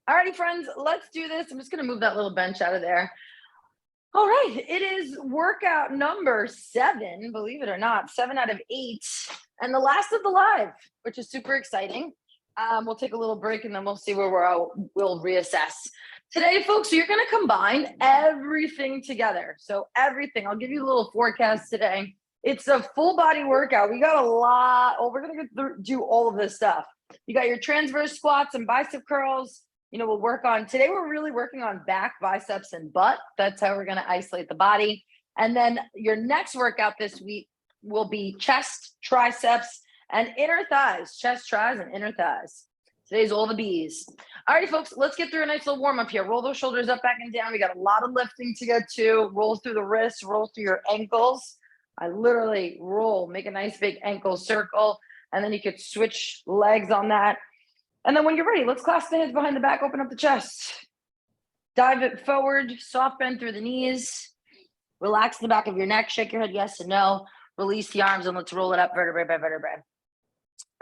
Alrighty, friends, let's do this. I'm just gonna move that little bench out of there. All right, it is workout number 7, believe it or not, 7 out of 8, and the last of the live, which is super exciting. We'll take a little break and then we'll see where we'll reassess. Today, folks, you're gonna combine everything together. So everything, I'll give you a little forecast today. It's a full body workout. We got a lot. Oh, we're gonna do all of this stuff. You got your transverse squats and bicep curls. We'll work on today. We're really working on back, biceps, and butt. That's how we're going to isolate the body. And then your next workout this week will be chest, triceps, and inner thighs. Chest, tris, and inner thighs. Today's all the B's. All righty, folks, let's get through a nice little warm up here. Roll those shoulders up, back, and down. We got a lot of lifting to get to. Roll through the wrists, roll through your ankles. I literally roll, make a nice big ankle circle, and then you could switch legs on that. And then when you're ready, let's clasp the hands behind the back, open up the chest. Dive it forward, soft bend through the knees. Relax the back of your neck, shake your head yes and no. Release the arms and let's roll it up vertebrae by vertebrae.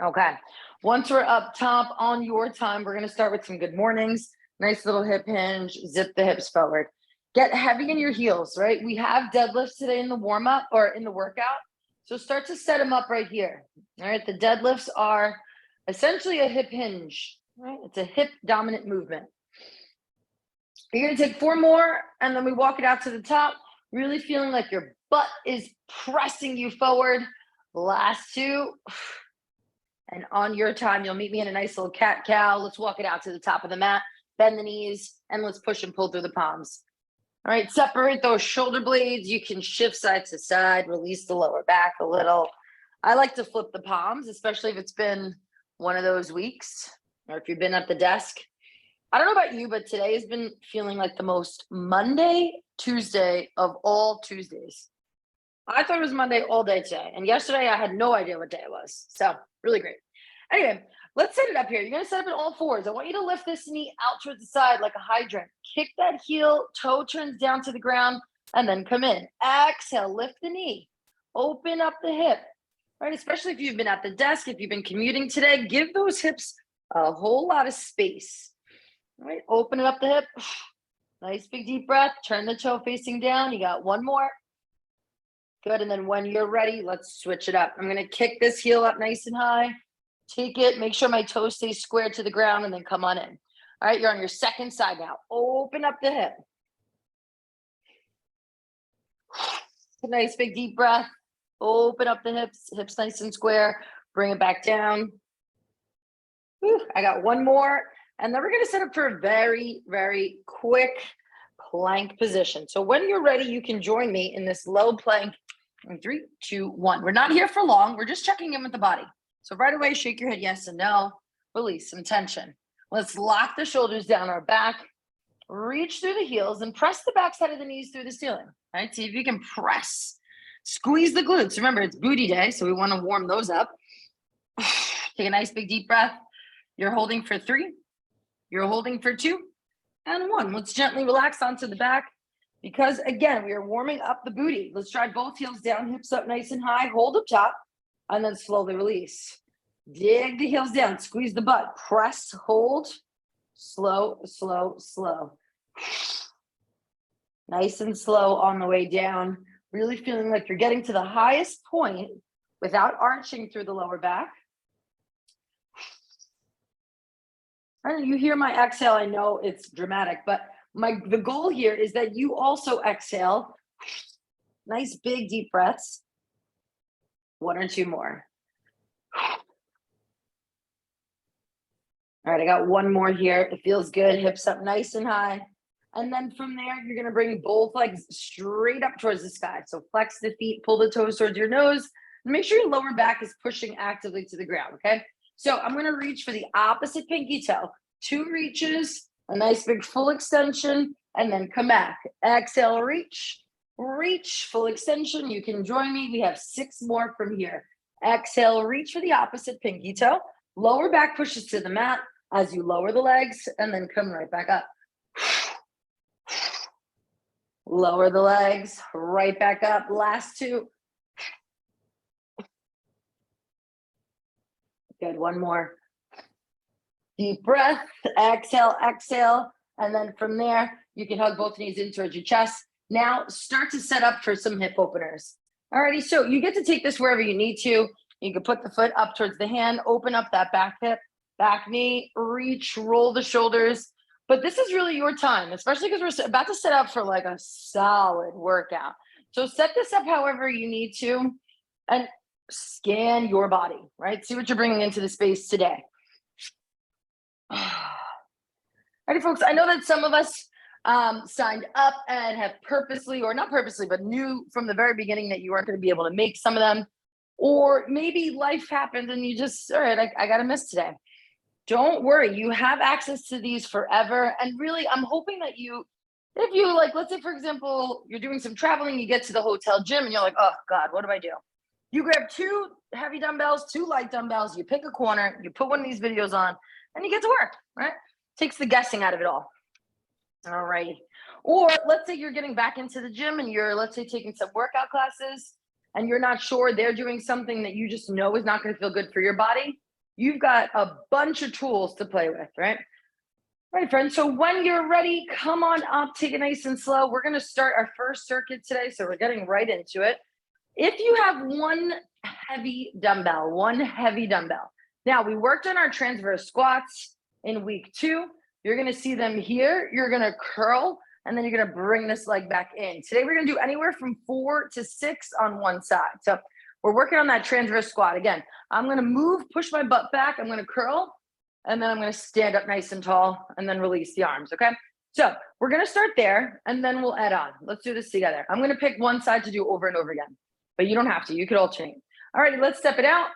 Okay, once we're up top on your time, we're gonna start with some good mornings. Nice little hip hinge, zip the hips forward. Get heavy in your heels, right? We have deadlifts today in the warm up or in the workout. So start to set them up right here. All right, the deadlifts are essentially a hip hinge, right? It's a hip dominant movement. You're gonna take 4 more and then we walk it out to the top, really feeling like your butt is pressing you forward. Last 2. And on your time, you'll meet me in a nice little cat-cow. Let's walk it out to the top of the mat, bend the knees, and let's push and pull through the palms. All right, separate those shoulder blades. You can shift side to side, release the lower back a little. I like to flip the palms, especially if it's been one of those weeks, or if you've been at the desk. I don't know about you, but today has been feeling like the most Monday, Tuesday of all Tuesdays. I thought it was Monday all day today. And yesterday I had no idea what day it was. So really great. Anyway, let's set it up here. You're going to set up in all 4s. I want you to lift this knee out towards the side like a hydrant. Kick that heel, toe turns down to the ground, and then come in. Exhale, lift the knee. Open up the hip. Right, especially if you've been at the desk, if you've been commuting today, give those hips a whole lot of space. All right, open up the hip. Nice big deep breath. Turn the toe facing down. You got 1 more. Good, and then when you're ready, let's switch it up. I'm gonna kick this heel up nice and high. Take it, make sure my toe stays square to the ground, and then come on in. All right, you're on your second side now. Open up the hip. Nice big deep breath. Open up the hips nice and square. Bring it back down. Whew, I got 1 more. And then we're going to set up for a very, very quick plank position. So when you're ready, you can join me in this low plank in 3, 2, 1. We're not here for long. We're just checking in with the body. So right away, shake your head yes and no. Release some tension. Let's lock the shoulders down our back. Reach through the heels and press the backside of the knees through the ceiling. All right, see if you can press. Squeeze the glutes. Remember, it's booty day, so we want to warm those up. Take a nice big deep breath. You're holding for 3. You're holding for 2 and 1. Let's gently relax onto the back because, again, we are warming up the booty. Let's drive both heels down, hips up nice and high. Hold up top and then slowly release. Dig the heels down. Squeeze the butt. Press, hold. Slow, slow, slow. Nice and slow on the way down. Really feeling like you're getting to the highest point without arching through the lower back. And you hear my exhale. I know it's dramatic, but the goal here is that you also exhale. Nice big deep breaths. 1 or 2 more. All right, I got 1 more here. It feels good. Hips up nice and high. And then from there, you're going to bring both legs straight up towards the sky. So flex the feet, pull the toes towards your nose, and make sure your lower back is pushing actively to the ground, okay? So I'm going to reach for the opposite pinky toe. 2 reaches, a nice big full extension, and then come back. Exhale, reach, full extension. You can join me. We have 6 more from here. Exhale, reach for the opposite pinky toe. Lower back pushes to the mat as you lower the legs, and then come right back up. Lower the legs, right back up. Last 2. Good, 1 more. Deep breath, exhale, exhale. And then from there, you can hug both knees in towards your chest. Now start to set up for some hip openers. Alrighty, so you get to take this wherever you need to. You can put the foot up towards the hand, open up that back hip, back knee, reach, roll the shoulders. But this is really your time, especially because we're about to set up for like a solid workout. So set this up however you need to and scan your body, right? See what you're bringing into the space today. Alrighty, folks, I know that some of us signed up and have purposely, or not purposely, but knew from the very beginning that you weren't going to be able to make some of them. Or maybe life happened and you just, all right, I got to miss today. Don't worry, you have access to these forever. And really, I'm hoping that you, if you like, let's say, for example, you're doing some traveling, you get to the hotel gym and you're like, oh God, what do I do? You grab 2 heavy dumbbells, 2 light dumbbells, you pick a corner, you put one of these videos on, and you get to work, right? Takes the guessing out of it all. All right. Or let's say you're getting back into the gym and you're, let's say, taking some workout classes and you're not sure they're doing something that you just know is not going to feel good for your body. You've got a bunch of tools to play with, right? All right, friends. So when you're ready, come on up, take it nice and slow. We're going to start our first circuit today. So we're getting right into it. If you have one heavy dumbbell, now we worked on our transverse squats in week 2. You're going to see them here. You're going to curl, and then you're going to bring this leg back in. Today, we're going to do anywhere from 4 to 6 on one side. So we're working on that transverse squat. Again, I'm going to move, push my butt back. I'm going to curl, and then I'm going to stand up nice and tall and then release the arms, okay? So we're going to start there, and then we'll add on. Let's do this together. I'm going to pick one side to do over and over again, but you don't have to. You could alternate. All right, let's step it out.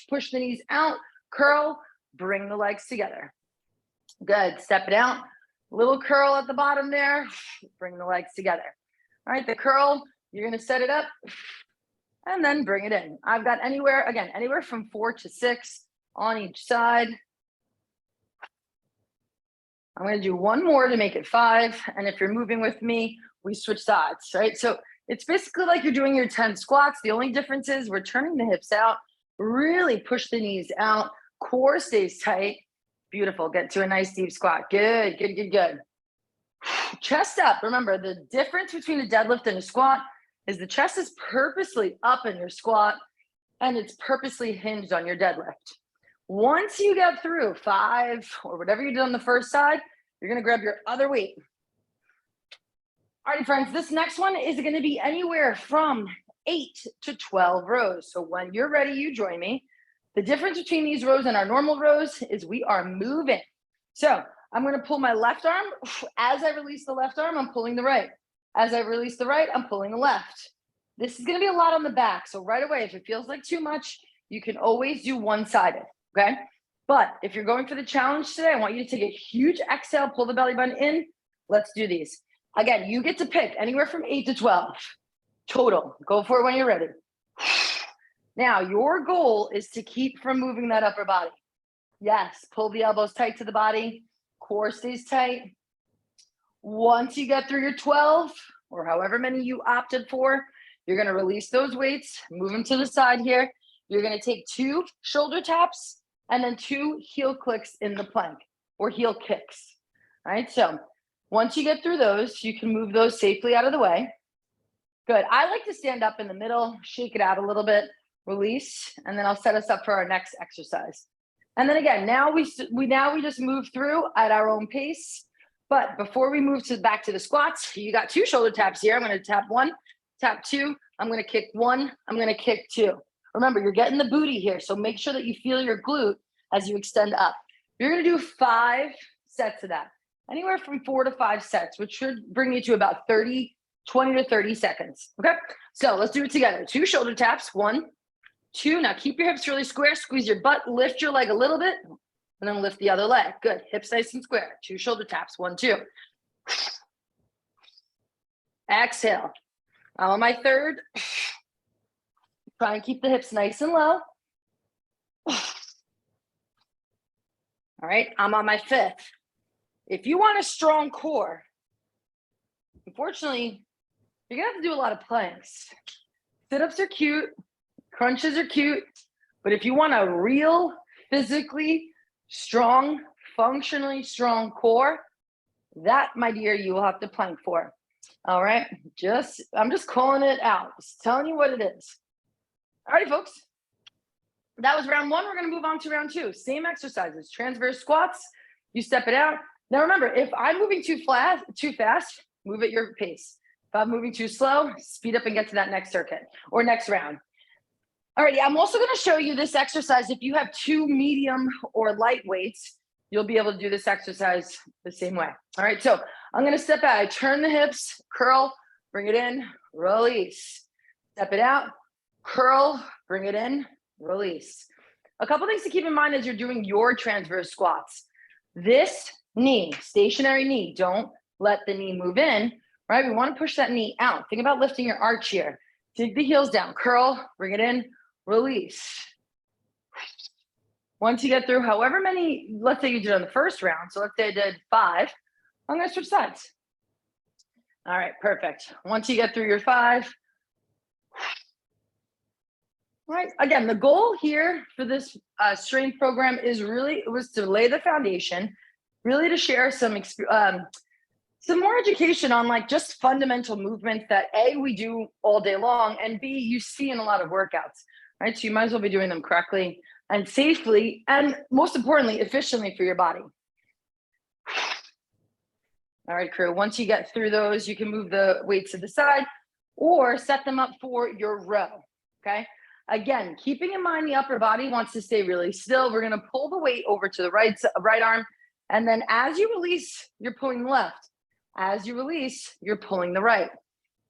Push the knees out, curl, bring the legs together. Good. Step it out. Little curl at the bottom there. Bring the legs together. All right, the curl, you're going to set it up and then bring it in. I've got anywhere from 4 to 6 on each side. I'm going to do one more to make it 5. And if you're moving with me, we switch sides, right? So it's basically like you're doing your 10 squats. The only difference is we're turning the hips out, really push the knees out, core stays tight. Beautiful. Get to a nice deep squat. Good, good, good, good. Chest up. Remember, the difference between a deadlift and a squat is the chest is purposely up in your squat and it's purposely hinged on your deadlift. Once you get through 5 or whatever you did on the first side, you're going to grab your other weight. All right, friends, this next one is going to be anywhere from 8 to 12 rows. So when you're ready, you join me. The difference between these rows and our normal rows is we are moving. So I'm going to pull my left arm. As I release the left arm, I'm pulling the right. As I release the right, I'm pulling the left. This is going to be a lot on the back. So right away, if it feels like too much, you can always do one-sided, okay? But if you're going for the challenge today, I want you to take a huge exhale, pull the belly button in. Let's do these. Again, you get to pick anywhere from 8 to 12 total. Go for it when you're ready. Now, your goal is to keep from moving that upper body. Yes, pull the elbows tight to the body. Core stays tight. Once you get through your 12, or however many you opted for, you're going to release those weights, move them to the side here. You're going to take 2 shoulder taps and then 2 heel clicks in the plank, or heel kicks. All right, so once you get through those, you can move those safely out of the way. Good. I like to stand up in the middle, shake it out a little bit, release, and then I'll set us up for our next exercise. And then again, now we just move through at our own pace. But before we move back to the squats, you got 2 shoulder taps here. I'm going to tap 1, tap 2. I'm going to kick 1. I'm going to kick 2. Remember, you're getting the booty here, so make sure that you feel your glute as you extend up. You're going to do 5 sets of that, anywhere from 4 to 5 sets, which should bring you to about 20 to 30 seconds. Okay, so let's do it together. 2 shoulder taps. 1, 2. Now keep your hips really square. Squeeze your butt. Lift your leg a little bit, and then lift the other leg. Good. Hips nice and square. 2 shoulder taps. 1, 2. Exhale. I'm on my 3rd. Try and keep the hips nice and low. All right, I'm on my 5th. If you want a strong core, unfortunately, you're gonna have to do a lot of planks. Sit-ups are cute, crunches are cute, but if you want a real, physically strong, functionally strong core, that, my dear, you will have to plank for. All right. I'm just calling it out. Just telling you what it is. All right, folks. That was round one. We're going to move on to round two. Same exercises, transverse squats. You step it out. Now remember, if I'm moving too fast, move at your pace. If I'm moving too slow, speed up and get to that next circuit or next round. All right, I'm also going to show you this exercise. If you have two medium or light weights, you'll be able to do this exercise the same way. All right, so I'm going to step out. I turn the hips, curl, bring it in, release. Step it out, curl, bring it in, release. A couple things to keep in mind as you're doing your transverse squats. This knee, stationary knee, don't let the knee move in, right? We want to push that knee out. Think about lifting your arch here. Dig the heels down, curl, bring it in, release. Once you get through however many, let's say you did on the first round. So let's say I did 5. I'm going to switch sides. All right, perfect. Once you get through your 5, all right, again, the goal here for this strength program was to lay the foundation, really to share some more education on like just fundamental movements that A, we do all day long, and B, you see in a lot of workouts, right? So you might as well be doing them correctly and safely, and most importantly, efficiently for your body. All right, crew, once you get through those, you can move the weights to the side or set them up for your row, okay? Again, keeping in mind the upper body wants to stay really still. We're gonna pull the weight over to the right arm, and then as you release, you're pulling the left. As you release, you're pulling the right.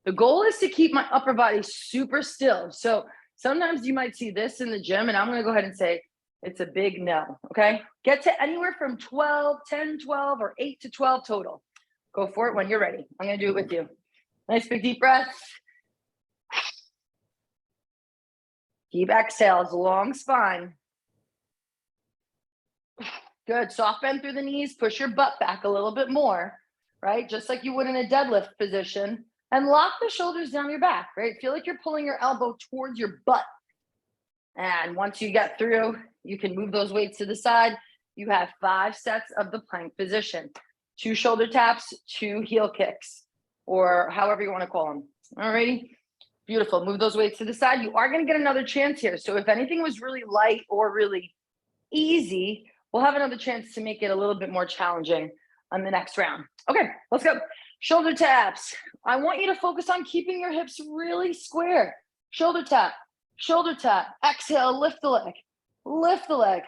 The goal is to keep my upper body super still. So sometimes you might see this in the gym, and I'm gonna go ahead and say it's a big no, okay? Get to anywhere from 12, 10, 12, or 8 to 12 total. Go for it when you're ready. I'm gonna do it with you. Nice big deep breath. Deep exhales, long spine. Good, soft bend through the knees, push your butt back a little bit more, right? Just like you would in a deadlift position, and lock the shoulders down your back, right? Feel like you're pulling your elbow towards your butt. And once you get through, you can move those weights to the side. You have 5 sets of the plank position, 2 shoulder taps, 2 heel kicks, or however you want to call them. All righty. Beautiful. Move those weights to the side. You are going to get another chance here. So if anything was really light or really easy, we'll have another chance to make it a little bit more challenging on the next round. Okay, let's go. Shoulder taps. I want you to focus on keeping your hips really square. Shoulder tap, shoulder tap. Exhale, lift the leg, lift the leg.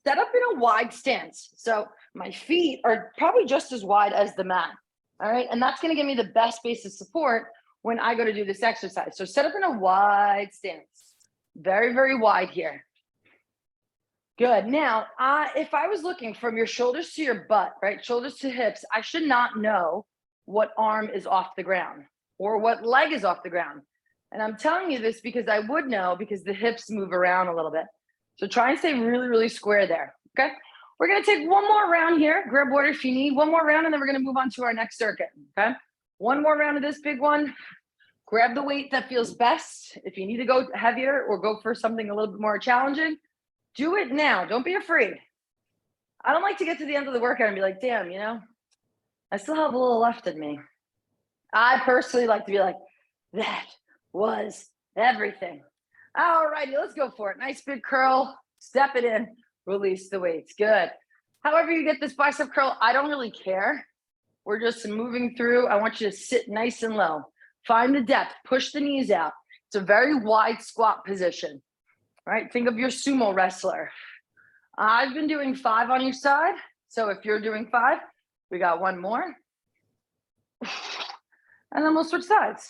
Set up in a wide stance. So my feet are probably just as wide as the mat. All right, and that's going to give me the best base of support when I go to do this exercise. So set up in a wide stance. Very, very wide here. Good. Now, if I was looking from your shoulders to your butt, right, shoulders to hips, I should not know what arm is off the ground or what leg is off the ground. And I'm telling you this because I would know, because the hips move around a little bit. So try and stay really, really square there, okay? We're going to take one more round here. Grab water if you need. One more round, and then we're going to move on to our next circuit, okay? One more round of this big one. Grab the weight that feels best. If you need to go heavier or go for something a little bit more challenging, do it now. Don't be afraid. I don't like to get to the end of the workout and be like, damn, you know, I still have a little left in me. I personally like to be like, that was everything. All righty, let's go for it. Nice big curl, step it in, release the weights. Good. However you get this bicep curl, I don't really care. We're just moving through. I want you to sit nice and low. Find the depth, push the knees out. It's a very wide squat position, right? Think of your sumo wrestler. I've been doing 5 on each side. So if you're doing 5, we got one more. And then we'll switch sides.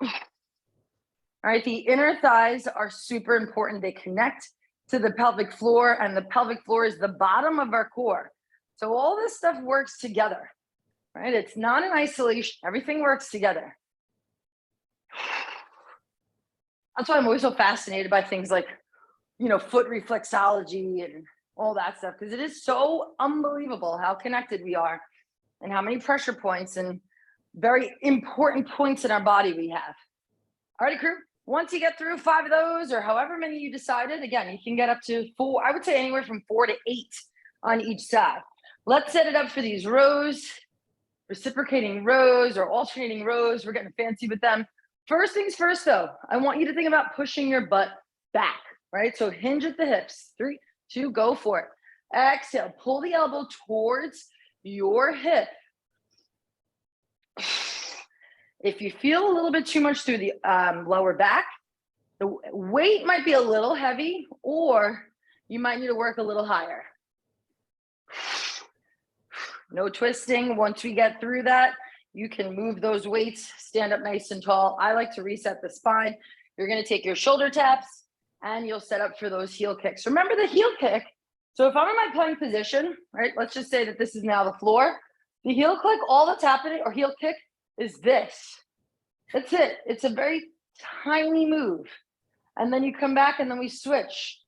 All right, the inner thighs are super important. They connect to the pelvic floor, and the pelvic floor is the bottom of our core. So all this stuff works together, right? It's not in isolation. Everything works together. That's why I'm always so fascinated by things like, you know, foot reflexology and all that stuff, because it is so unbelievable how connected we are and how many pressure points and very important points in our body we have. All right, crew, Once you get through 5 of those or however many you decided, again, you can get up to 4. I would say anywhere from 4 to 8 on each side. Let's set it up for these rows, reciprocating rows or alternating rows. We're getting fancy with them. First things first, though, I want you to think about pushing your butt back, right? So hinge at the hips. 3, 2, go for it. Exhale, pull the elbow towards your hip. If you feel a little bit too much through the lower back, the weight might be a little heavy, or you might need to work a little higher. No twisting. Once we get through that, you can move those weights, stand up nice and tall. I like to reset the spine. You're going to take your shoulder taps and you'll set up for those heel kicks. Remember the heel kick. So if I'm in my plank position, right, let's just say that this is now the floor. The heel click, all that's happening, or heel kick, is this. That's it. It's a very tiny move. And then you come back and then we switch.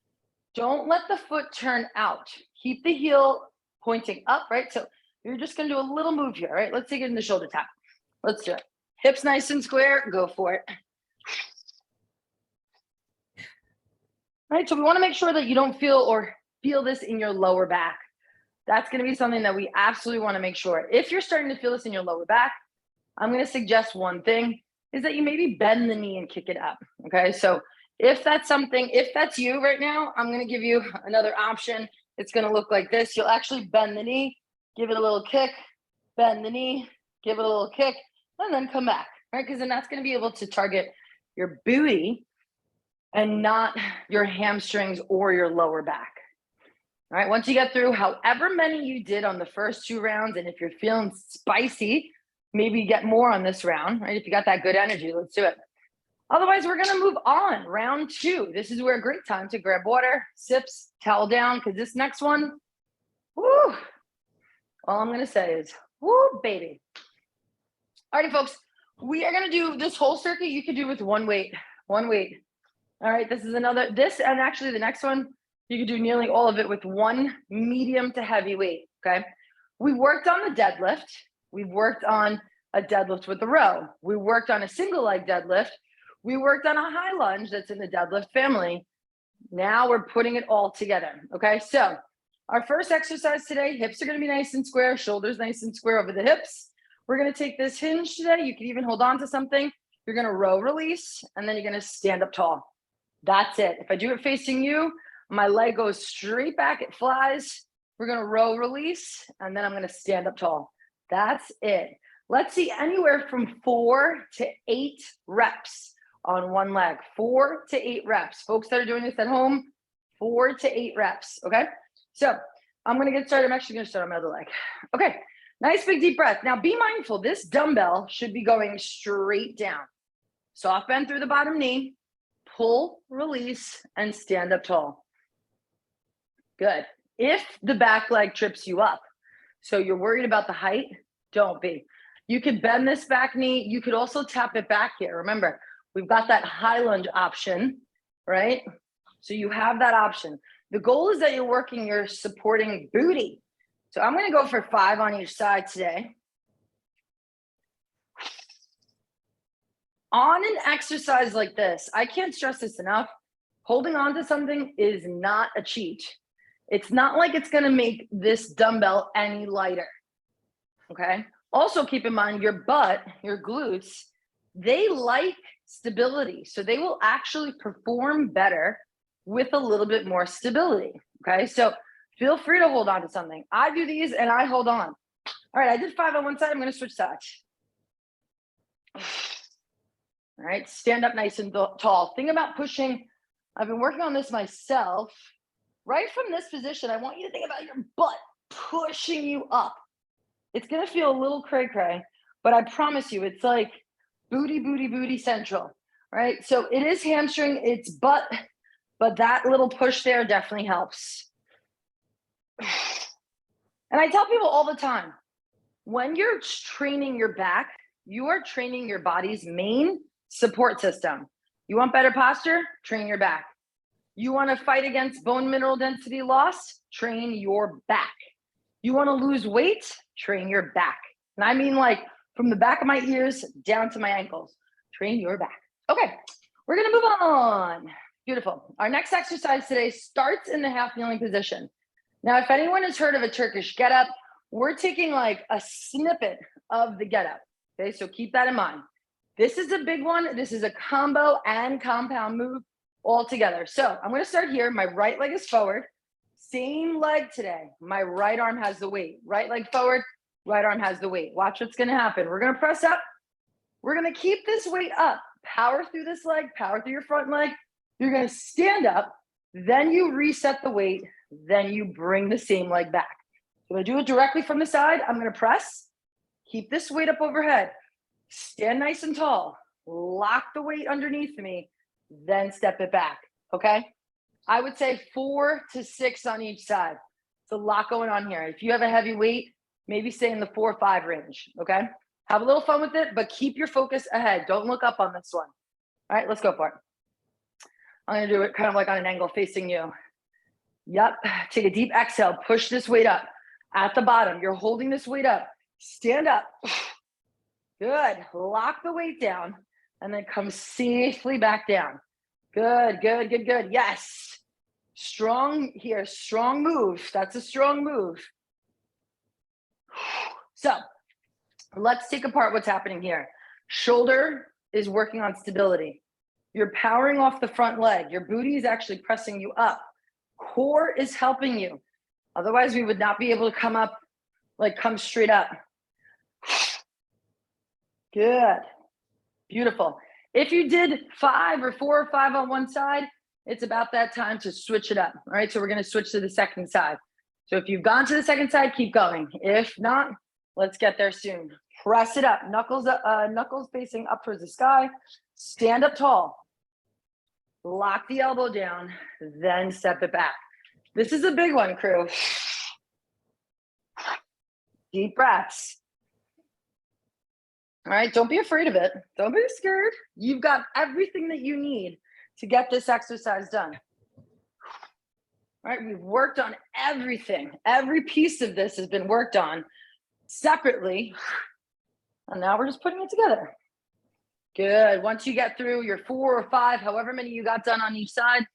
Don't let the foot turn out. Keep the heel pointing up, right? So you're just going to do a little move here, right? Let's take it in the shoulder tap. Let's do it. Hips nice and square. Go for it. All right, so we want to make sure that you don't feel this in your lower back. That's going to be something that we absolutely want to make sure. If you're starting to feel this in your lower back, I'm going to suggest one thing is that you maybe bend the knee and kick it up. Okay, so if that's you right now, I'm going to give you another option. It's going to look like this. You'll actually bend the knee, give it a little kick, bend the knee, give it a little kick, and then come back, right? Because then that's going to be able to target your booty and not your hamstrings or your lower back. All right, once you get through however many you did on the first 2 rounds, and if you're feeling spicy, maybe get more on this round, right? If you got that good energy, let's do it. Otherwise, we're gonna move on. Round 2. This is where a great time to grab water, sips, towel down, because this next one, woo, all I'm gonna say is, woo, baby. All righty, folks, we are gonna do this whole circuit. You could do with one weight. All right, this and actually the next one, you could do nearly all of it with one medium to heavy weight, okay? We worked on the deadlift. We've worked on a deadlift with a row. We worked on a single leg deadlift. We worked on a high lunge that's in the deadlift family. Now we're putting it all together, okay? So our first exercise today, hips are gonna be nice and square, shoulders nice and square over the hips. We're gonna take this hinge today. You can even hold on to something. You're gonna row release, and then you're gonna stand up tall. That's it. If I do it facing you, my leg goes straight back, it flies. We're gonna row release, and then I'm gonna stand up tall. That's it. Let's see anywhere from 4 to 8 reps on one leg. 4 to 8 reps. Folks that are doing this at home, 4 to 8 reps, okay? So I'm gonna get started. I'm actually gonna start on my other leg. Okay, nice big deep breath. Now be mindful, this dumbbell should be going straight down. Soft bend through the bottom knee, pull, release, and stand up tall. Good. If the back leg trips you up, so you're worried about the height, don't be. You could bend this back knee. You could also tap it back here. Remember, we've got that high lunge option, right? So you have that option. The goal is that you're working your supporting booty. So I'm going to go for 5 on each side today. On an exercise like this, I can't stress this enough. Holding on to something is not a cheat. It's not like it's going to make this dumbbell any lighter. Okay. Also keep in mind your butt, your glutes, they like stability. So they will actually perform better with a little bit more stability. Okay. So feel free to hold on to something. I do these and I hold on. All right. I did 5 on one side. I'm going to switch sides. All right. Stand up nice and tall. Think about pushing. I've been working on this myself. Right from this position, I want you to think about your butt pushing you up. It's going to feel a little cray-cray, but I promise you, it's like booty, booty, booty central, right? So it is hamstring, it's butt, but that little push there definitely helps. And I tell people all the time, when you're training your back, you are training your body's main support system. You want better posture? Train your back. You want to fight against bone mineral density loss? Train your back. You want to lose weight? Train your back. And I mean like from the back of my ears down to my ankles. Train your back. Okay, We're gonna move on. Beautiful. Our next exercise today starts in the half kneeling position. Now, if anyone has heard of a Turkish get up, we're taking like a snippet of the get up. Okay, so keep that in mind. This is a big one. This is a combo and compound move all together. So I'm gonna start here. My right leg is forward. Same leg today. My right arm has the weight. Right leg forward, right arm has the weight. Watch what's gonna happen. We're gonna press up. We're gonna keep this weight up. Power through this leg, power through your front leg. You're gonna stand up, then you reset the weight, then you bring the same leg back. So I'm gonna do it directly from the side. I'm gonna press, keep this weight up overhead, stand nice and tall, lock the weight underneath me, then step it back, okay? I would say 4 to 6 on each side. It's a lot going on here. If you have a heavy weight, maybe stay in the 4 or 5 range, okay? Have a little fun with it, but keep your focus ahead. Don't look up on this one. All right, let's go for it. I'm gonna do it kind of like on an angle facing you. Yep, take a deep exhale, push this weight up. At the bottom, you're holding this weight up. Stand up. Good, lock the weight down and then come safely back down. Good, good, good, good. Yes, strong here, strong move. That's a strong move. So let's take apart what's happening here. Shoulder is working on stability. You're powering off the front leg. Your booty is actually pressing you up. Core is helping you. Otherwise, we would not be able to come up, like come straight up. Good. Beautiful. If you did 5 or 4 or 5 on one side, it's about that time to switch it up. All right, so we're going to switch to the second side. So if you've gone to the second side, keep going. If not, let's get there soon. Press it up, knuckles facing up towards the sky. Stand up tall. Lock the elbow down, then step it back. This is a big one, crew. Deep breaths. All right, don't be afraid of it. Don't be scared. You've got everything that you need to get this exercise done. All right, we've worked on everything. Every piece of this has been worked on separately, and now we're just putting it together. Good. Once you get through your 4 or 5, however many you got done on each side,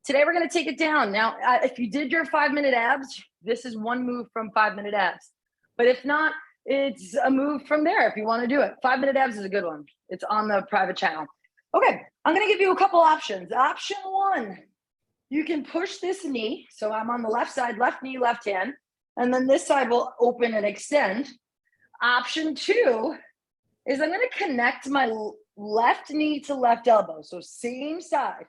today we're going to take it down. Now, if you did your 5-minute abs, this is one move from 5-minute abs. But if not, it's a move from there if you want to do it. 5-minute abs is a good one. It's on the private channel. Okay, I'm going to give you a couple options. Option 1, you can push this knee. So I'm on the left side, left knee, left hand, and then this side will open and extend. Option 2 is I'm going to connect my left knee to left elbow. So same side.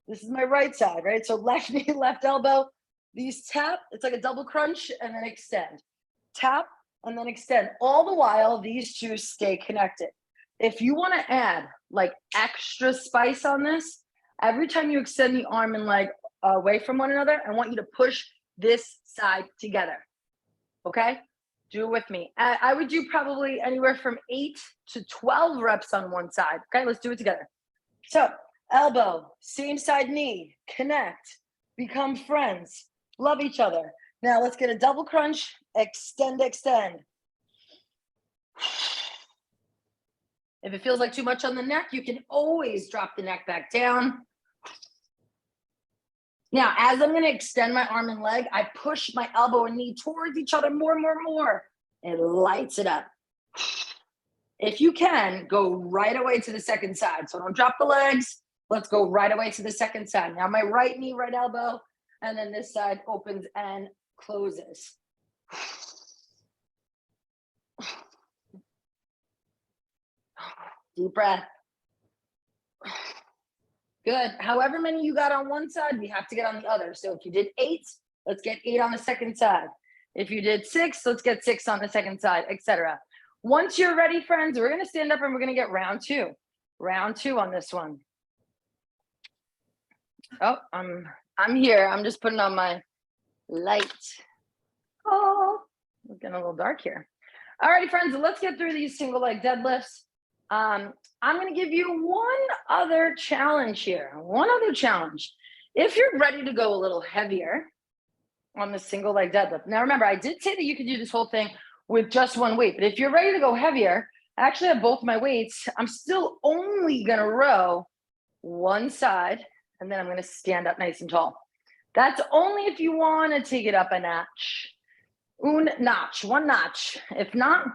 This is my right side, right? So left knee, left elbow. These tap, it's like a double crunch and then extend. Tap and then extend. All the while, these two stay connected. If you want to add like extra spice on this, every time you extend the arm and leg away from one another, I want you to push this side together. Okay? Do it with me. I would do probably anywhere from 8 to 12 reps on one side. Okay, let's do it together. So elbow, same side knee, connect, become friends, love each other. Now let's get a double crunch, extend, extend. If it feels like too much on the neck, you can always drop the neck back down. Now, as I'm going to extend my arm and leg, I push my elbow and knee towards each other more and more and more. It lights it up. If you can, go right away to the second side. So don't drop the legs. Let's go right away to the second side. Now my right knee, right elbow, and then this side opens and closes. Deep breath. Good. However many you got on one side, we have to get on the other. So if you did 8, let's get 8 on the second side. If you did 6, let's get 6 on the second side, etc. Once you're ready, friends, we're going to stand up and we're going to get round 2. Round 2 on this one. Oh, I'm here. I'm just putting on my light. Oh, it's getting a little dark here. All righty, friends, let's get through these single leg deadlifts. I'm going to give you one other challenge here. One other challenge. If you're ready to go a little heavier on the single leg deadlift. Now, remember, I did say that you could do this whole thing with just one weight, but if you're ready to go heavier, I actually have both my weights. I'm still only going to row one side, and then I'm gonna stand up nice and tall. That's only if you wanna take it up a notch. Un notch, one notch. If not,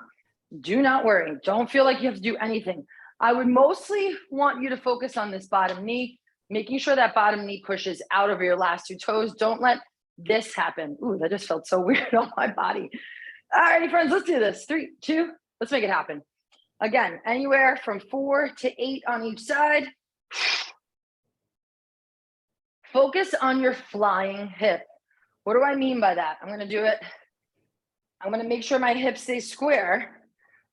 do not worry. Don't feel like you have to do anything. I would mostly want you to focus on this bottom knee, making sure that bottom knee pushes out over your last two toes. Don't let this happen. Ooh, that just felt so weird on my body. All righty, friends, let's do this. 3, 2, let's make it happen. Again, anywhere from 4 to 8 on each side. Focus on your flying hip. What do I mean by that? I'm gonna do it. I'm gonna make sure my hip stays square.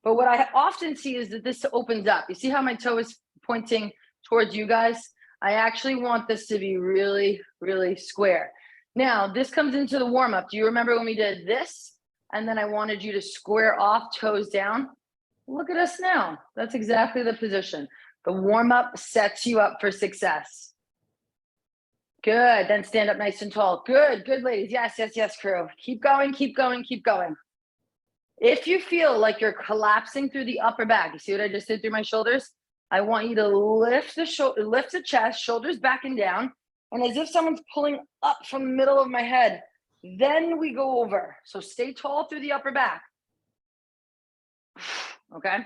But what I often see is that this opens up. You see how my toe is pointing towards you guys? I actually want this to be really, really square. Now, this comes into the warm-up. Do you remember when we did this? And then I wanted you to square off, toes down. Look at us now. That's exactly the position. The warm-up sets you up for success. Good, then stand up nice and tall. Good, good, ladies. Yes, yes, yes, crew. Keep going, keep going, keep going. If you feel like you're collapsing through the upper back, you see what I just did through my shoulders? I want you to lift the chest, shoulders back and down, and as if someone's pulling up from the middle of my head. Then we go over. So stay tall through the upper back. Okay?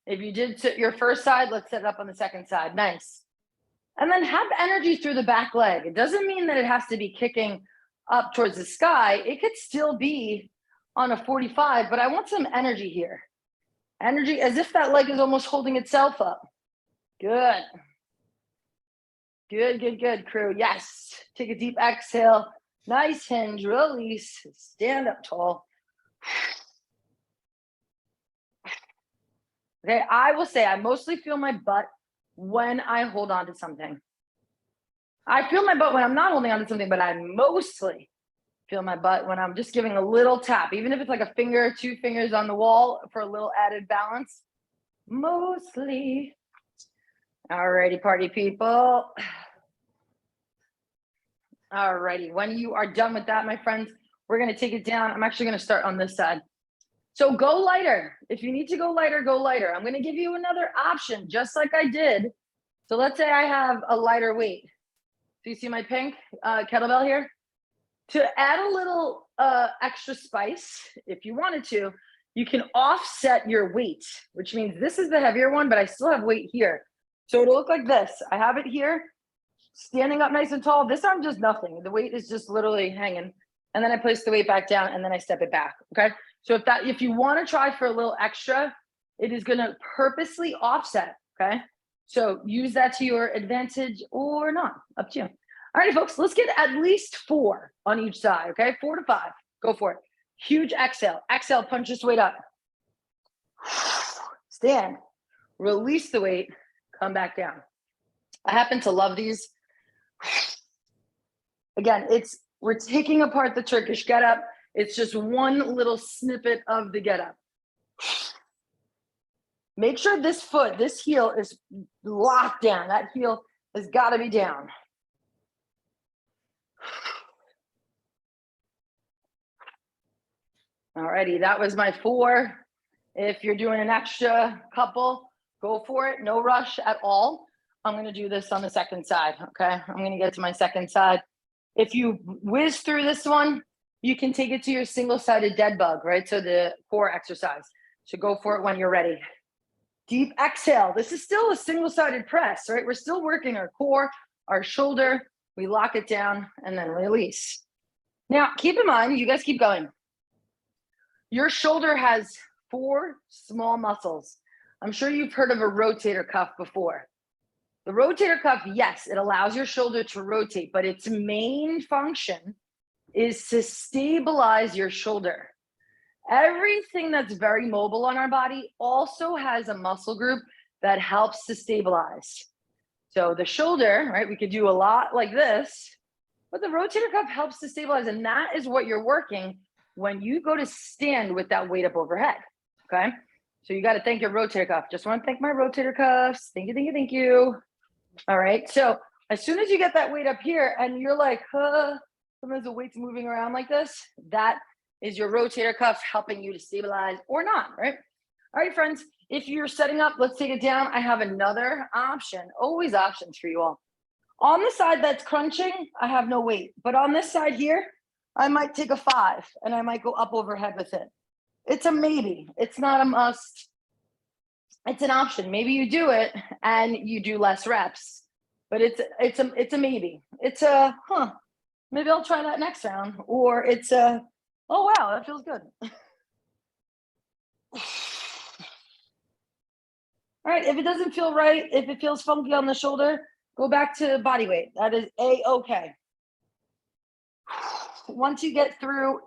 If you did your first side, let's set it up on the second side. Nice. And then have energy through the back leg. It doesn't mean that it has to be kicking up towards the sky. It could still be on a 45, but I want some energy here. Energy as if that leg is almost holding itself up. Good. Good, good, good, crew. Yes. Take a deep exhale. Nice hinge, release, stand up tall. Okay, I will say I mostly feel my butt when I hold on to something. I feel my butt when I'm not holding on to something, but I mostly feel my butt when I'm just giving a little tap, even if it's like a finger, 2 fingers on the wall for a little added balance. Mostly. Alrighty, party people. Alrighty, when you are done with that, my friends, we're gonna take it down. I'm actually gonna start on this side. So go lighter. If you need to go lighter, go lighter. I'm gonna give you another option, just like I did. So let's say I have a lighter weight. Do you see my pink kettlebell here? To add a little extra spice, if you wanted to, you can offset your weight, which means this is the heavier one, but I still have weight here. So it'll look like this. I have it here, standing up nice and tall. This arm does nothing. The weight is just literally hanging. And then I place the weight back down and then I step it back, okay? So if you wanna try for a little extra, it is gonna purposely offset, okay? So use that to your advantage or not, up to you. All right, folks, let's get at least 4 on each side, okay? 4 to 5, go for it. Huge exhale, exhale, punch this weight up. Stand, release the weight, come back down. I happen to love these. Again, we're taking apart the Turkish getup. It's just one little snippet of the getup. Make sure this foot, this heel is locked down. That heel has got to be down. Alrighty, that was my 4. If you're doing an extra couple, go for it. No rush at all. I'm going to do this on the second side, okay? I'm going to get to my second side. If you whiz through this one, you can take it to your single-sided dead bug, right? So the core exercise. So go for it when you're ready. Deep exhale. This is still a single-sided press, right? We're still working our core, our shoulder. We lock it down and then release. Now, keep in mind, you guys keep going. Your shoulder has 4 small muscles. I'm sure you've heard of a rotator cuff before. The rotator cuff, yes, it allows your shoulder to rotate, but its main function is to stabilize your shoulder. Everything that's very mobile on our body also has a muscle group that helps to stabilize. So the shoulder, right, we could do a lot like this, but the rotator cuff helps to stabilize, and that is what you're working when you go to stand with that weight up overhead, okay? So you got to thank your rotator cuff. Just want to thank my rotator cuffs. Thank you, thank you, thank you. All right, so as soon as you get that weight up here and you're like, sometimes the weight's moving around like this, that is your rotator cuff helping you to stabilize or not, right? All right, friends, if you're setting up, let's take it down. I have another option, always options for you all. On the side that's crunching, I have no weight, but on this side here, I might take a 5 and I might go up overhead with it. It's a maybe, it's not a must. It's an option. Maybe you do it and you do less reps, but it's a maybe. It's a, maybe I'll try that next round, or it's a, oh wow, that feels good. All right, if it doesn't feel right, if it feels funky on the shoulder, go back to body weight. That is a-okay. Once you get through,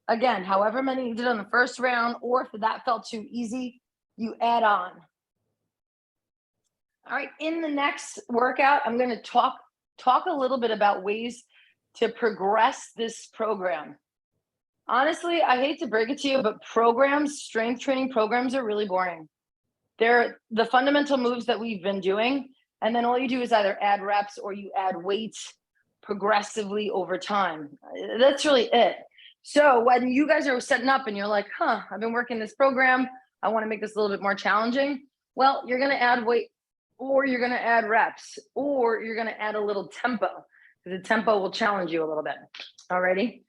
again, however many you did on the first round, or if that felt too easy, you add on. All right, in the next workout, I'm going to talk a little bit about ways to progress this program. Honestly, I hate to break it to you, but strength training programs are really boring. They're the fundamental moves that we've been doing, and then all you do is either add reps or you add weight progressively over time. That's really it. So when you guys are setting up and you're like, I've been working this program, I want to make this a little bit more challenging. Well, you're going to add weight, or you're going to add reps, or you're going to add a little tempo, because the tempo will challenge you a little bit. Alrighty.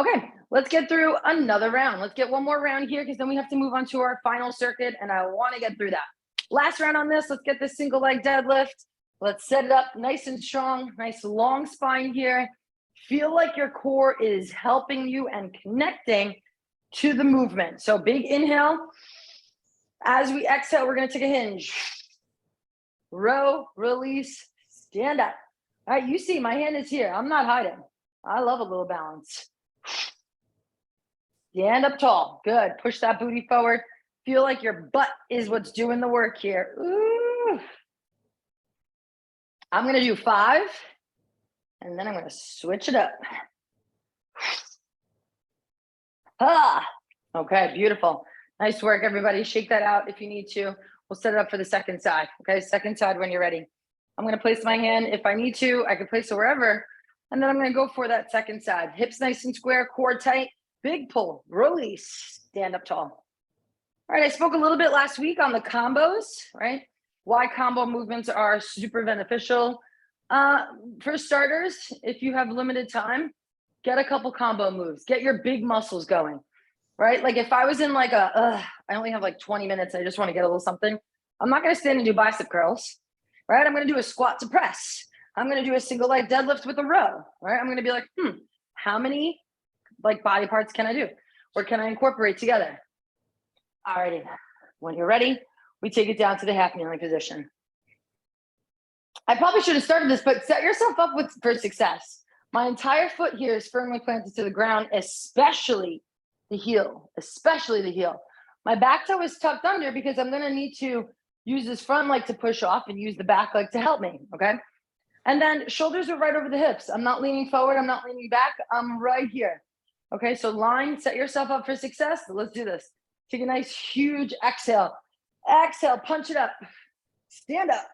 Okay, let's get through another round. Let's get one more round here, because then we have to move on to our final circuit, and I want to get through that. Last round on this, let's get this single leg deadlift. Let's set it up nice and strong, nice long spine here. Feel like your core is helping you and connecting to the movement. So big inhale. As we exhale, we're going to take a hinge. Row, release, stand up. All right, you see my hand is here. I'm not hiding. I love a little balance. Stand up tall. Good. Push that booty forward. Feel like your butt is what's doing the work here. Ooh. I'm going to do 5, and then I'm going to switch it up. Okay, beautiful. Nice work, everybody. Shake that out if you need to. We'll set it up for the second side. Okay, second side when you're ready. I'm going to place my hand. If I need to, I can place it wherever. And then I'm going to go for that second side. Hips nice and square, core tight, big pull, release, stand up tall. All right, I spoke a little bit last week on the combos, right? Why combo movements are super beneficial. For starters, if you have limited time, get a couple combo moves. Get your big muscles going, right? Like if I was in like I only have like 20 minutes, I just want to get a little something. I'm not going to stand and do bicep curls, right? I'm going to do a squat to press. I'm going to do a single leg deadlift with a row, right? I'm going to be like, how many like body parts can I do? Or can I incorporate together? All righty. When you're ready, we take it down to the half kneeling position. I probably should have started this, but set yourself up for success. My entire foot here is firmly planted to the ground, especially the heel, My back toe is tucked under because I'm going to need to use this front leg to push off and use the back leg to help me, okay? And then shoulders are right over the hips. I'm not leaning forward. I'm not leaning back. I'm right here. Okay, so line, set yourself up for success. Let's do this. Take a nice, huge exhale. Exhale, punch it up. Stand up.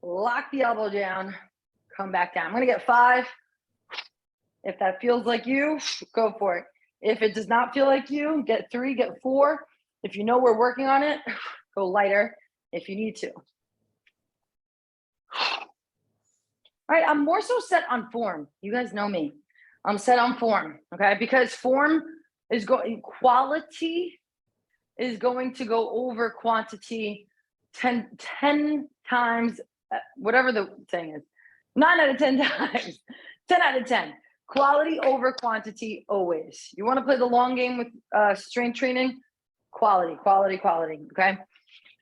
Lock the elbow down. Come back down. I'm going to get 5. If that feels like you, go for it. If it does not feel like you, get 3, get 4. If you know we're working on it, go lighter if you need to. All right, I'm more so set on form. You guys know me. I'm set on form, okay? Because form is quality is going to go over quantity 10 times, whatever the thing is. 9 out of 10 times, 10 out of 10. Quality over quantity always. You want to play the long game with strength training? Quality, okay?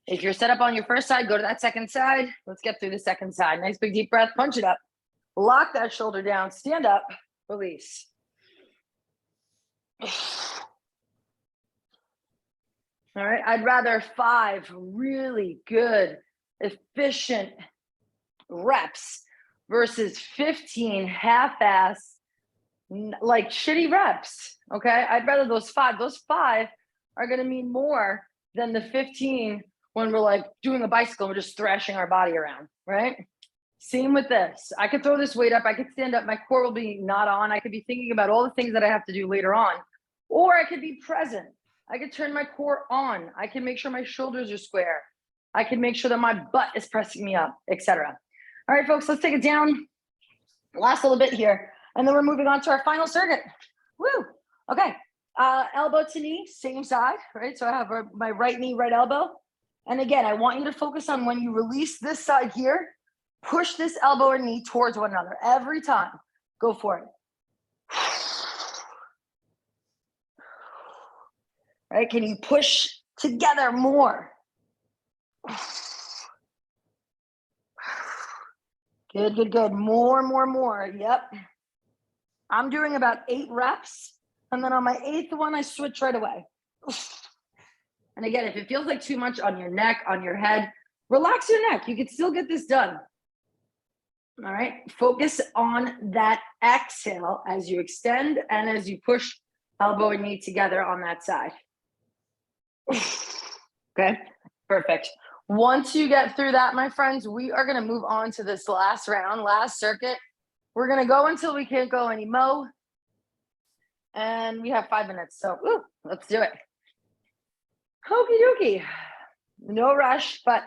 If you're set up on your first side, go to that second side. Let's get through the second side. Nice big deep breath, punch it up. Lock that shoulder down, stand up, release. All right, I'd rather 5 really good, efficient reps versus 15 half-ass, like shitty reps, okay? I'd rather those 5. Those 5 are gonna mean more than the 15 when we're like doing a bicycle, we're just thrashing our body around, right? Same with this. I could throw this weight up, I could stand up, my core will be not on, I could be thinking about all the things that I have to do later on, or I could be present. I can turn my core on. I can make sure my shoulders are square. I can make sure that my butt is pressing me up, etc. All right, folks, let's take it down. Last little bit here. And then we're moving on to our final circuit. Woo. Okay. Elbow to knee, same side, right? So I have my right knee, right elbow. And again, I want you to focus on when you release this side here, push this elbow or knee towards one another every time. Go for it. Right? Can you push together more? Good, good, good. More. Yep. I'm doing about 8 reps. And then on my 8th one, I switch right away. And again, if it feels like too much on your neck, on your head, relax your neck. You can still get this done. All right. Focus on that exhale as you extend and as you push elbow and knee together on that side. Okay, perfect. Once you get through that, my friends, we are going to move on to this last round, last circuit. We're going to go until we can't go anymore. And we have 5 minutes. So let's do it. Okie dokie. No rush, but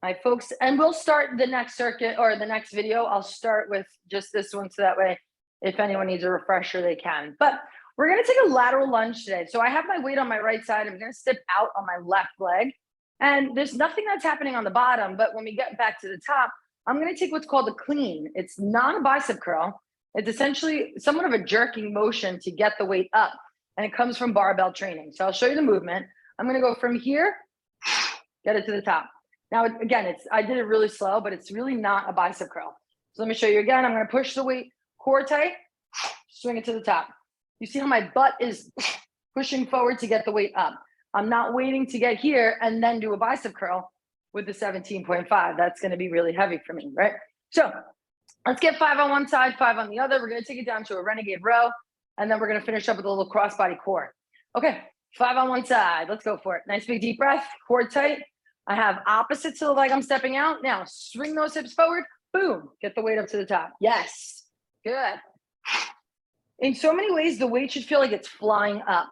my folks, and we'll start the next circuit or the next video. I'll start with just this one. So that way, if anyone needs a refresher, they can. But we're going to take a lateral lunge today. So I have my weight on my right side. I'm going to step out on my left leg. And there's nothing that's happening on the bottom. But when we get back to the top, I'm going to take what's called a clean. It's not a bicep curl. It's essentially somewhat of a jerking motion to get the weight up. And it comes from barbell training. So I'll show you the movement. I'm going to go from here, get it to the top. Now, again, I did it really slow, but it's really not a bicep curl. So let me show you again. I'm going to push the weight, core tight, swing it to the top. You see how my butt is pushing forward to get the weight up. I'm not waiting to get here and then do a bicep curl with the 17.5. That's going to be really heavy for me, right? So let's get 5 on one side, 5 on the other. We're going to take it down to a renegade row, and then we're going to finish up with a little crossbody core. Okay, 5 on one side. Let's go for it. Nice big deep breath, core tight. I have opposite to the leg I'm stepping out. Now swing those hips forward. Boom. Get the weight up to the top. Yes. Good. In so many ways, the weight should feel like it's flying up.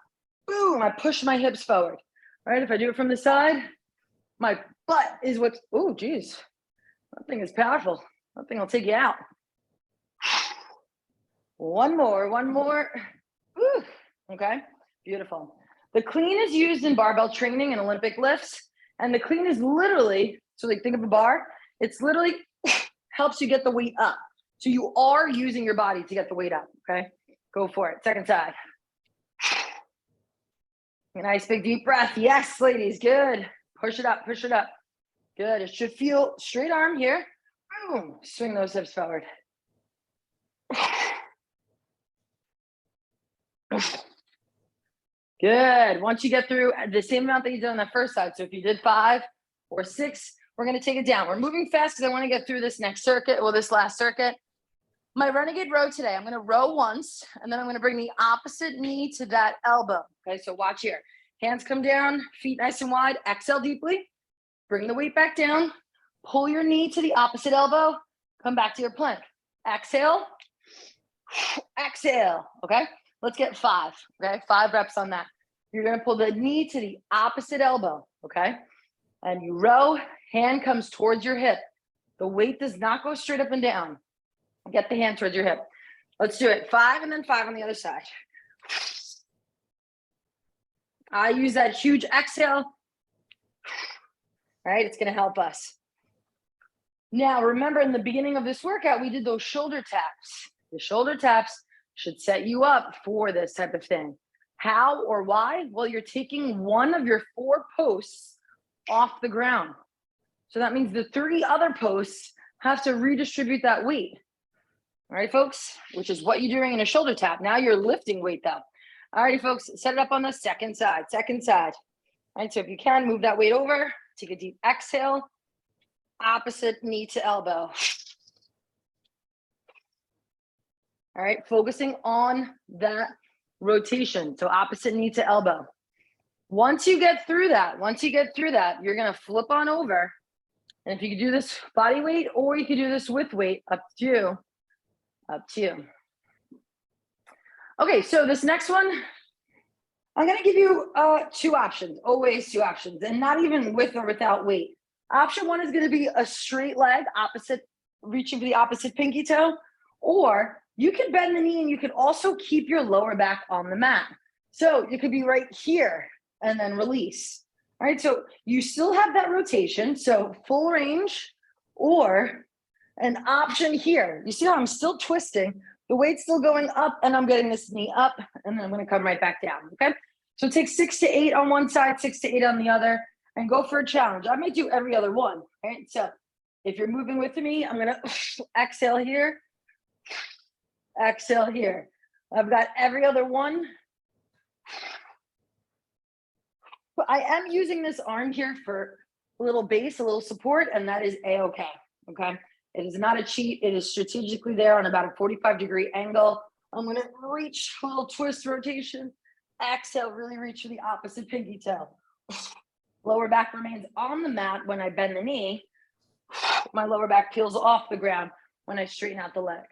Boom. I push my hips forward. All right. If I do it from the side, my butt is what's, oh, geez. That thing is powerful. That thing will take you out. One more. Woo. Okay. Beautiful. The clean is used in barbell training and Olympic lifts. And the clean is literally, so like think of a bar, it's literally helps you get the weight up. So you are using your body to get the weight up, okay? Go for it, second side. A nice big deep breath. Yes, ladies, good. Push it up. Good, it should feel straight arm here. Boom, swing those hips forward. Good. Once you get through the same amount that you did on the first side. So if you did 5 or 6, we're going to take it down. We're moving fast because I want to get through this next circuit or this last circuit. My renegade row today, I'm going to row once, and then I'm going to bring the opposite knee to that elbow. Okay, so watch here. Hands come down, feet nice and wide. Exhale deeply. Bring the weight back down. Pull your knee to the opposite elbow. Come back to your plank. Exhale. Exhale. Okay. Let's get 5, okay? 5 reps on that. You're gonna pull the knee to the opposite elbow, okay? And you row, hand comes towards your hip. The weight does not go straight up and down. Get the hand towards your hip. Let's do it. 5 and then 5 on the other side. I use that huge exhale. All right, it's gonna help us. Now, remember in the beginning of this workout, we did those shoulder taps. The shoulder taps should set you up for this type of thing. How or why? Well, you're taking one of your 4 posts off the ground. So that means the 3 other posts have to redistribute that weight. All right, folks, which is what you're doing in a shoulder tap. Now you're lifting weight though. All right, folks, set it up on the second side. All right, so if you can, move that weight over. Take a deep exhale. Opposite knee to elbow. All right, focusing on that rotation. So opposite knee to elbow. Once you get through that, you're gonna flip on over. And if you can do this body weight or you can do this with weight, up to you. Okay, so this next one, I'm going to give you two options, always two options, and not even with or without weight. Option one is going to be a straight leg, opposite, reaching for the opposite pinky toe, or you can bend the knee and you can also keep your lower back on the mat. So you could be right here and then release. All right, so you still have that rotation, so full range, or an option here. You see how I'm still twisting, the weight's still going up, and I'm getting this knee up, and then I'm going to come right back down, okay? So take 6 to 8 on one side, 6 to 8 on the other, and go for a challenge. I might do every other one, right? So if you're moving with me, I'm going to exhale here, exhale here. I've got every other one. I am using this arm here for a little base, a little support, and that is A-okay, okay? It is not a cheat. It is strategically there on about a 45-degree angle. I'm gonna reach, a little twist rotation. Exhale, really reach for the opposite pinky toe. Lower back remains on the mat when I bend the knee. My lower back peels off the ground when I straighten out the leg.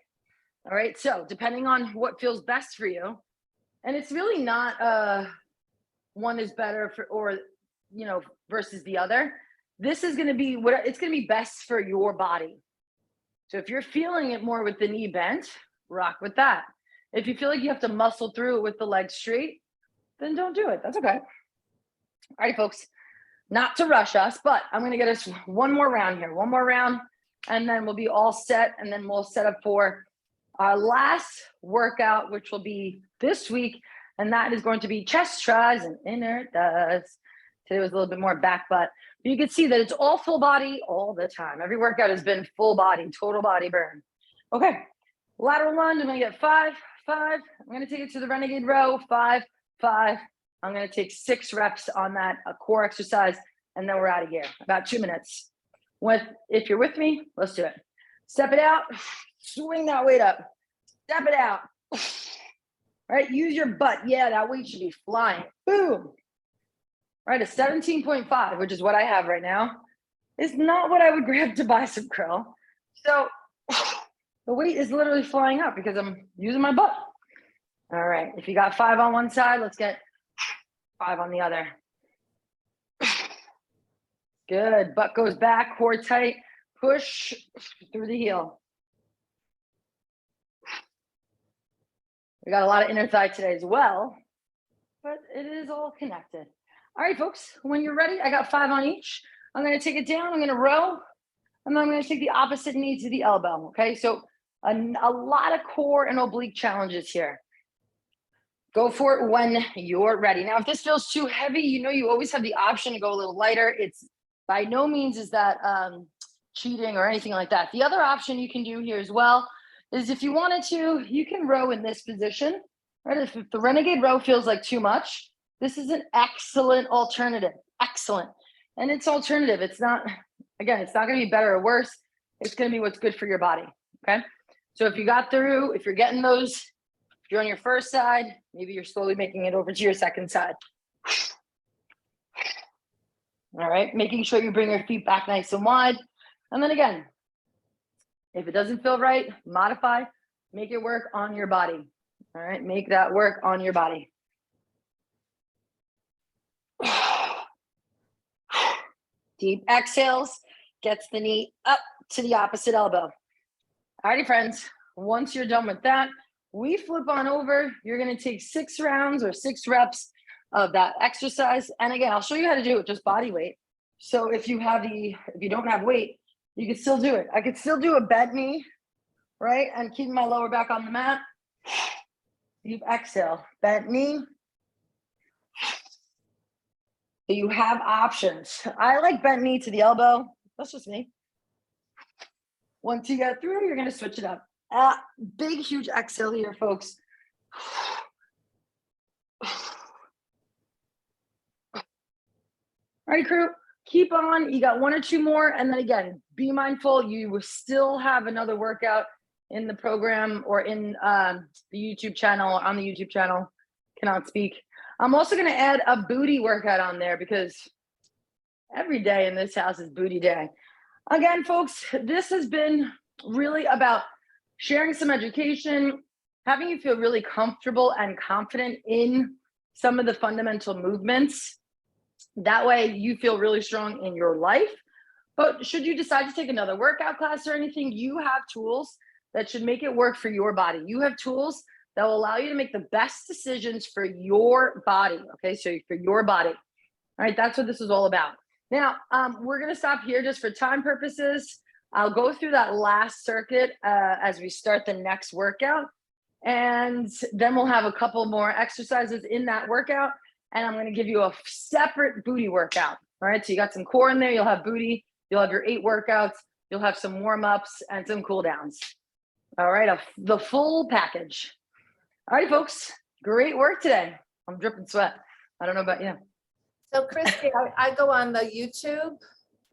All right, so depending on what feels best for you, and it's really not one is better for, or, you know, versus the other. This is going to be what it's going to be best for your body. So if you're feeling it more with the knee bent, rock with that. If you feel like you have to muscle through it with the leg straight, then don't do it. That's okay. All right, folks, not to rush us, but I'm going to get us one more round here, one more round, and then we'll be all set. And then we'll set up for our last workout, which will be this week. And that is going to be chest, tries, and inner thighs. Today was a little bit more back butt. But you can see that it's all full body all the time. Every workout has been full body, total body burn. Okay, lateral lunge, I'm gonna get 5, 5. I'm gonna take it to the renegade row, 5, 5. I'm gonna take 6 reps on that core exercise, and then we're out of here. About 2 minutes. If you're with me, let's do it. Step it out, swing that weight up. Step it out. Right, use your butt. Yeah, that weight should be flying. Boom. Right, a 17.5, which is what I have right now, is not what I would grab to bicep curl. So the weight is literally flying up because I'm using my butt. All right, if you got 5 on one side, let's get 5 on the other. Good, butt goes back, core tight, push through the heel. We got a lot of inner thigh today as well, but it is all connected. All right, folks, when you're ready, I got 5 on each. I'm gonna take it down, I'm gonna row, and then I'm gonna take the opposite knee to the elbow, okay? So a lot of core and oblique challenges here. Go for it when you're ready. Now, if this feels too heavy, you know you always have the option to go a little lighter. It's by no means is that cheating or anything like that. The other option you can do here as well is if you wanted to, you can row in this position, right? If the renegade row feels like too much, this is an excellent alternative, excellent. And it's alternative. It's not, again, it's not gonna be better or worse. It's gonna be what's good for your body, okay? So if you got through, if you're getting those, if you're on your first side, maybe you're slowly making it over to your second side. All right, making sure you bring your feet back nice and wide. And then again, if it doesn't feel right, modify, make it work on your body. All right, make that work on your body. Deep exhales, gets the knee up to the opposite elbow. All righty, friends, once you're done with that, we flip on over. You're gonna take 6 rounds or 6 reps of that exercise. And again, I'll show you how to do it with just body weight. So if you don't have weight, you can still do it. I could still do a bent knee, right? And keep my lower back on the mat. Deep exhale, bent knee. So you have options. I like bent knee to the elbow. That's just me. Once you get through, you're gonna switch it up. Big, huge exhale here, folks. All right, crew, keep on. You got 1 or 2 more. And then again, be mindful, you will still have another workout in the program or in the YouTube channel, on the YouTube channel. Cannot speak. I'm also going to add a booty workout on there because every day in this house is booty day. Again, folks, this has been really about sharing some education, having you feel really comfortable and confident in some of the fundamental movements. That way you feel really strong in your life. But should you decide to take another workout class or anything, you have tools that should make it work for your body. You have tools that will allow you to make the best decisions for your body. Okay, so for your body. All right, that's what this is all about. Now, we're going to stop here just for time purposes. I'll go through that last circuit as we start the next workout. And then we'll have a couple more exercises in that workout. And I'm going to give you a separate booty workout. All right, so you got some core in there. You'll have booty. You'll have your 8 workouts. You'll have some warm-ups and some cool downs. All right, the full package. All right, folks, great work today. I'm dripping sweat. I don't know about you. So Christy, I go on the YouTube